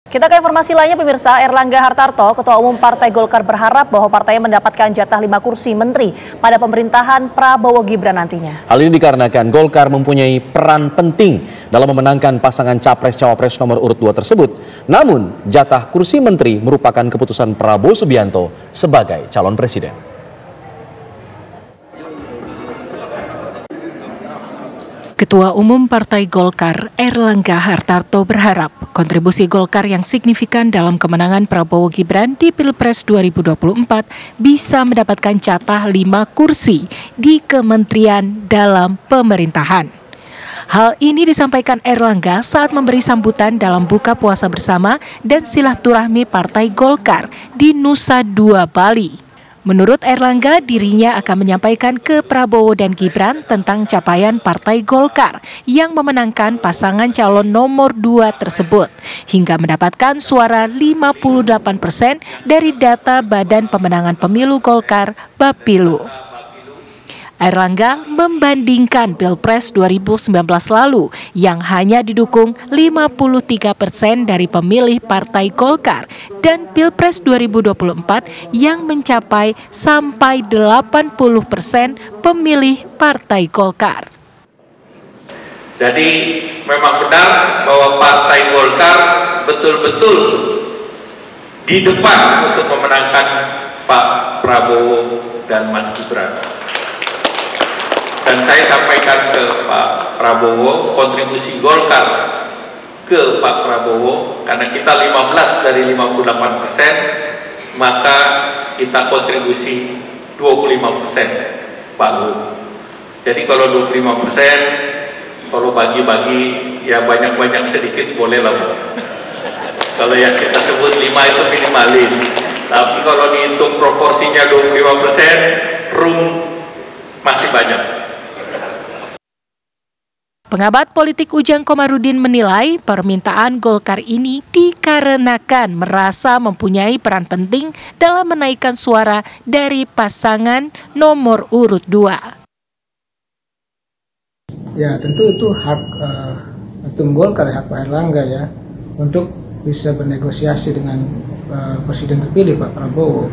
Kita ke informasi lainnya pemirsa, Erlangga Hartarto, Ketua Umum Partai Golkar berharap bahwa partainya mendapatkan jatah 5 kursi menteri pada pemerintahan Prabowo Gibran nantinya. Hal ini dikarenakan Golkar mempunyai peran penting dalam memenangkan pasangan Capres-Cawapres nomor urut 2 tersebut. Namun, jatah kursi menteri merupakan keputusan Prabowo Subianto sebagai calon presiden. Ketua Umum Partai Golkar, Erlangga Hartarto berharap kontribusi Golkar yang signifikan dalam kemenangan Prabowo Gibran di Pilpres 2024 bisa mendapatkan jatah 5 kursi di kementerian dalam pemerintahan. Hal ini disampaikan Erlangga saat memberi sambutan dalam buka puasa bersama dan silaturahmi Partai Golkar di Nusa Dua, Bali. Menurut Erlangga, dirinya akan menyampaikan ke Prabowo dan Gibran tentang capaian Partai Golkar yang memenangkan pasangan calon nomor 2 tersebut hingga mendapatkan suara 58% dari data Badan Pemenangan Pemilu Golkar, Bapilu. Erlangga membandingkan Pilpres 2019 lalu yang hanya didukung 53% dari pemilih Partai Golkar dan Pilpres 2024 yang mencapai sampai 80% pemilih Partai Golkar. Jadi memang benar bahwa Partai Golkar betul-betul di depan untuk memenangkan Pak Prabowo dan Mas Gibran. Dan saya sampaikan ke Pak Prabowo, kontribusi Golkar ke Pak Prabowo, karena kita 15 dari 58%, maka kita kontribusi 25%, Pak Bu. Jadi kalau 25%, kalau bagi-bagi, ya banyak-banyak sedikit boleh lah. Kalau yang kita sebut 5 itu minimalis. Tapi kalau dihitung proporsinya 25%, masih banyak. Pengamat politik Ujang Komarudin menilai permintaan Golkar ini dikarenakan merasa mempunyai peran penting dalam menaikkan suara dari pasangan nomor urut 2. Ya tentu itu hak Ketum Golkar, hak Pak Erlangga ya, untuk bisa bernegosiasi dengan Presiden terpilih Pak Prabowo.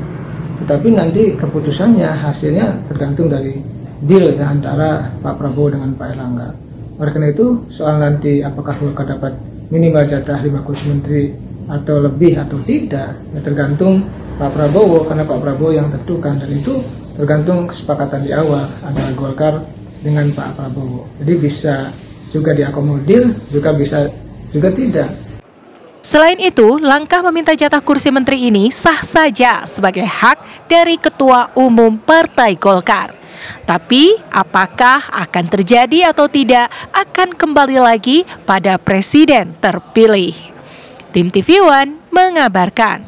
Tetapi nanti keputusannya, hasilnya tergantung dari deal ya antara Pak Prabowo dengan Pak Erlangga. Oleh karena itu, soal nanti apakah Golkar dapat minimal jatah 5 kursi menteri atau lebih atau tidak, ya tergantung Pak Prabowo, karena Pak Prabowo yang tentukan, dan itu tergantung kesepakatan di awal antara Golkar dengan Pak Prabowo. Jadi bisa juga diakomodir, juga bisa juga tidak. Selain itu, langkah meminta jatah kursi menteri ini sah saja sebagai hak dari Ketua Umum Partai Golkar. Tapi apakah akan terjadi atau tidak akan kembali lagi pada presiden terpilih. Tim TV One mengabarkan.